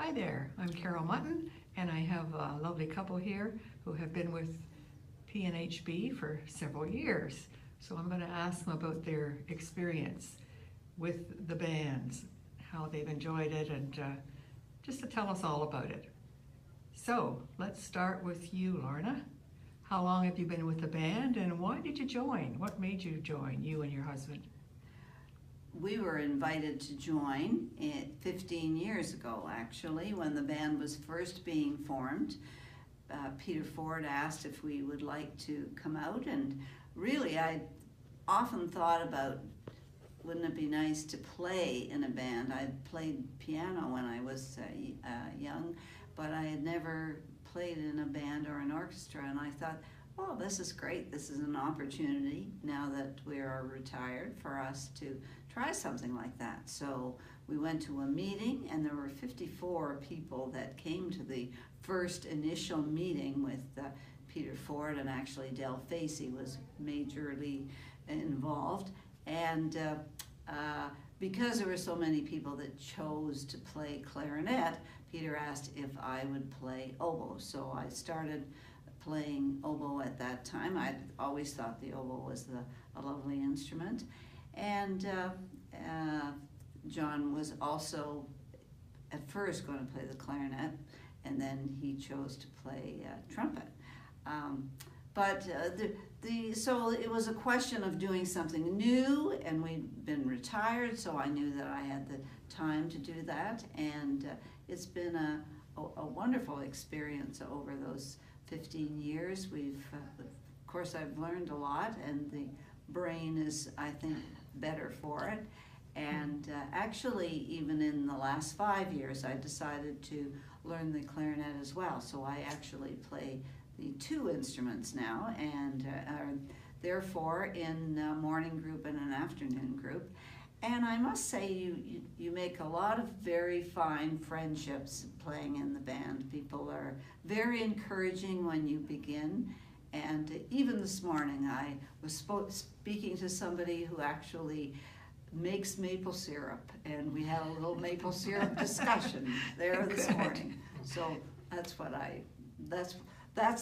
Hi there, I'm Carol Mutton, and I have a lovely couple here who have been with PNHB for several years. So I'm going to ask them about their experience with the bands, how they've enjoyed it, and just to tell us all about it. So let's start with you, Lorna. How long have you been with the band, and why did you join? What made you join, you and your husband? We were invited to join 15 years ago, actually, when the band was first being formed. Peter Ford asked if we would like to come out, and really I often thought about, wouldn't it be nice to play in a band? I played piano when I was young, but I had never played in a band or an orchestra, and I thought, oh, this is great. This is an opportunity, now that we are retired, for us to try something like that. So we went to a meeting, and there were 54 people that came to the first initial meeting with Peter Ford, and actually Del Facey was majorly involved. And because there were so many people that chose to play clarinet, Peter asked if I would play oboe. So I started playing oboe at that time. I'd always thought the oboe was a lovely instrument. And John was also at first going to play the clarinet, and then he chose to play trumpet. So it was a question of doing something new, and we'd been retired, so I knew that I had the time to do that, and it's been a wonderful experience over those 15 years. Of course, I've learned a lot, and the brain is, I think, better for it. And actually, even in the last 5 years, I decided to learn the clarinet as well. So I actually play the two instruments now, and are therefore in a morning group and an afternoon group. And I must say, you make a lot of very fine friendships playing in the band. People are very encouraging when you begin. And even this morning, I was speaking to somebody who actually makes maple syrup, and we had a little maple syrup discussion there this morning. So that's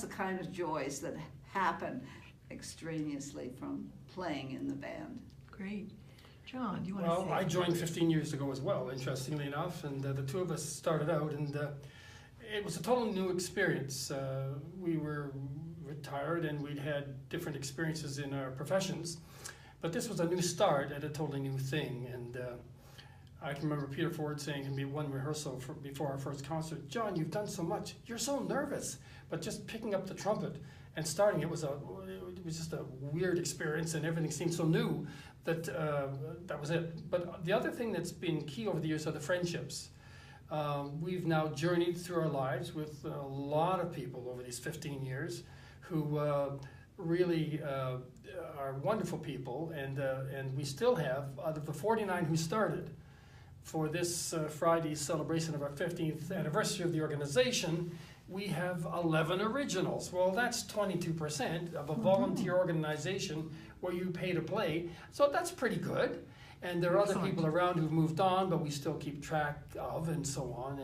the kind of joys that happen extraneously from playing in the band. Great. John, do you want to say? Well, I joined 15 years ago as well, interestingly enough, and the two of us started out, and it was a totally new experience. We were retired, and we'd had different experiences in our professions, but this was a new start at a totally new thing. And I can remember Peter Ford saying to me one rehearsal before our first concert, "John, you've done so much. You're so nervous." But just picking up the trumpet and starting, it was just a weird experience, and everything seemed so new that that was it. But the other thing that's been key over the years are the friendships. We've now journeyed through our lives with a lot of people over these 15 years who really are wonderful people, and we still have, out of the 49 who started, for this Friday's celebration of our 15th anniversary of the organization, we have 11 originals. Well, that's 22% of a volunteer organization where you pay to play, so that's pretty good. And there are other people around who've moved on, but we still keep track of, and so on.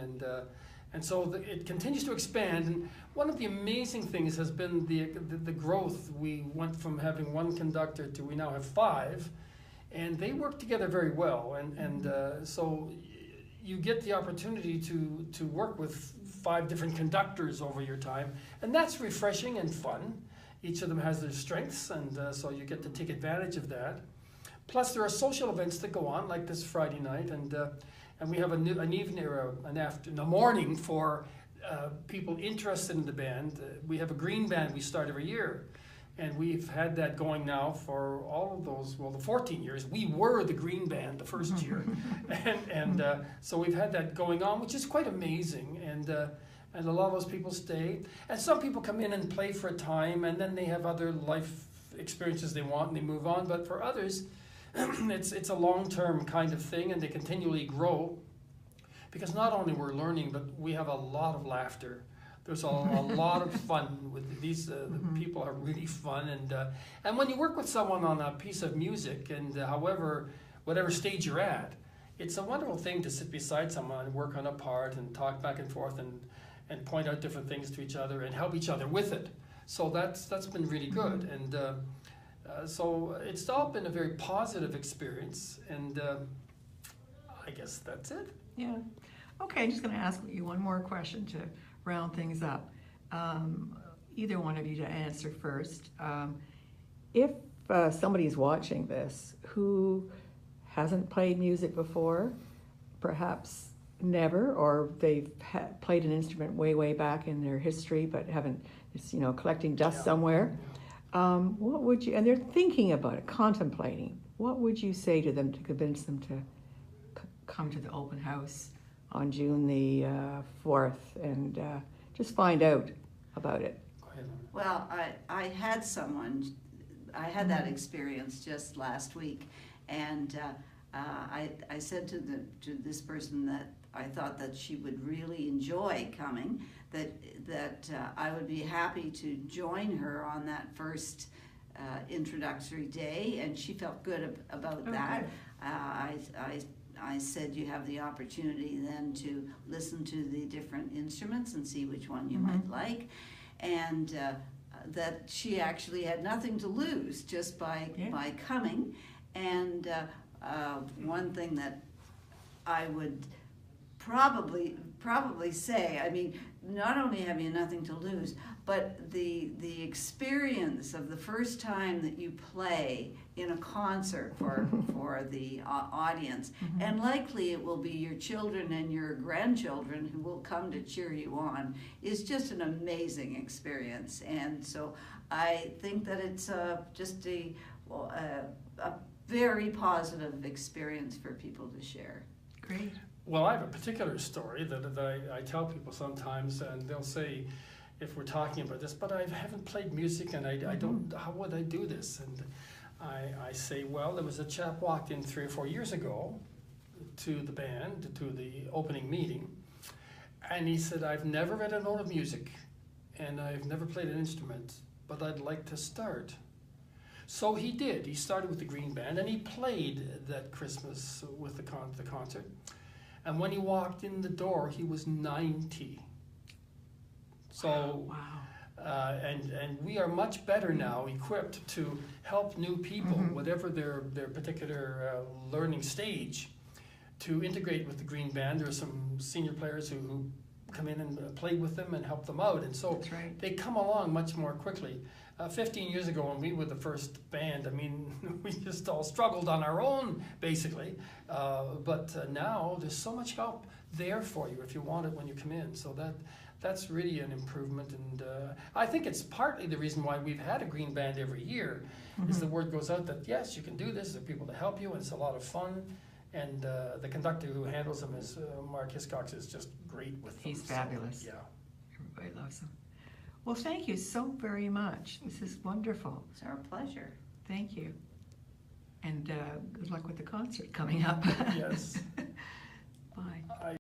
And so it continues to expand. And one of the amazing things has been the growth. We went from having one conductor to we now have 5, and they work together very well. And so you get the opportunity to work with 5 different conductors over your time, and that's refreshing and fun. Each of them has their strengths, and so you get to take advantage of that. Plus, there are social events that go on, like this Friday night, and we have an evening or a morning for people interested in the band. We have a green band we start every year, and we've had that going now for all of those, well, the 14 years. We were the green band the first year, and so we've had that going on, which is quite amazing, and a lot of those people stay. And some people come in and play for a time, and then they have other life experiences they want, and they move on. But for others, it's a long-term kind of thing, and they continually grow, because not only we're learning, but we have a lot of laughter. There's a lot of fun with these. The people are really fun, and when you work with someone on a piece of music, and whatever stage you're at, it's a wonderful thing to sit beside someone and work on a part and talk back and forth and point out different things to each other and help each other with it. So that's been really good. And so it's all been a very positive experience, and I guess that's it. Yeah. Okay, I'm just going to ask you one more question to round things up. Either one of you to answer first. If somebody's watching this who hasn't played music before, perhaps never, or they've played an instrument way back in their history, but haven't, it's, you know, collecting dust somewhere. What would you, and they're thinking about it, contemplating, what would you say to them to convince them to come to the open house on June the 4th and just find out about it? Go ahead, Lauren. Well, I had someone, I had that experience just last week, and I said to this person that I thought that she would really enjoy coming, that I would be happy to join her on that first introductory day, and she felt good about that. I said you have the opportunity then to listen to the different instruments and see which one you might like, and that she actually had nothing to lose just by coming. And one thing that I would probably say, I mean, not only have you nothing to lose, but the experience of the first time that you play in a concert for the audience, and likely it will be your children and your grandchildren who will come to cheer you on, is just an amazing experience. And so I think that it's just a very positive experience for people to share. Great. Well, I have a particular story that I tell people sometimes, and they'll say, if we're talking about this, but I haven't played music and I don't, how would I do this? And I say, well, there was a chap walked in 3 or 4 years ago to the band, to the opening meeting, and he said, I've never read a note of music and I've never played an instrument, but I'd like to start. So he did. He started with the Green Band, and he played that Christmas with the concert. And when he walked in the door, he was 90. So, wow. And we are much better now equipped to help new people, whatever their particular learning stage, to integrate with the Green Band. There are some senior players who come in and play with them and help them out. And so they come along much more quickly. 15 years ago, when we were the first band, I mean, we just all struggled on our own, basically. But now there's so much help there for you if you want it when you come in. So that's really an improvement. And I think it's partly the reason why we've had a Green Band every year, is the word goes out that, yes, you can do this. There are people to help you, and it's a lot of fun. And the conductor who handles them is Mark Hiscox, is just great with them. He's fabulous. So, yeah. Everybody loves him. Well, thank you so very much. This is wonderful. It's our pleasure. Thank you. And good luck with the concert coming up. Yes. Bye.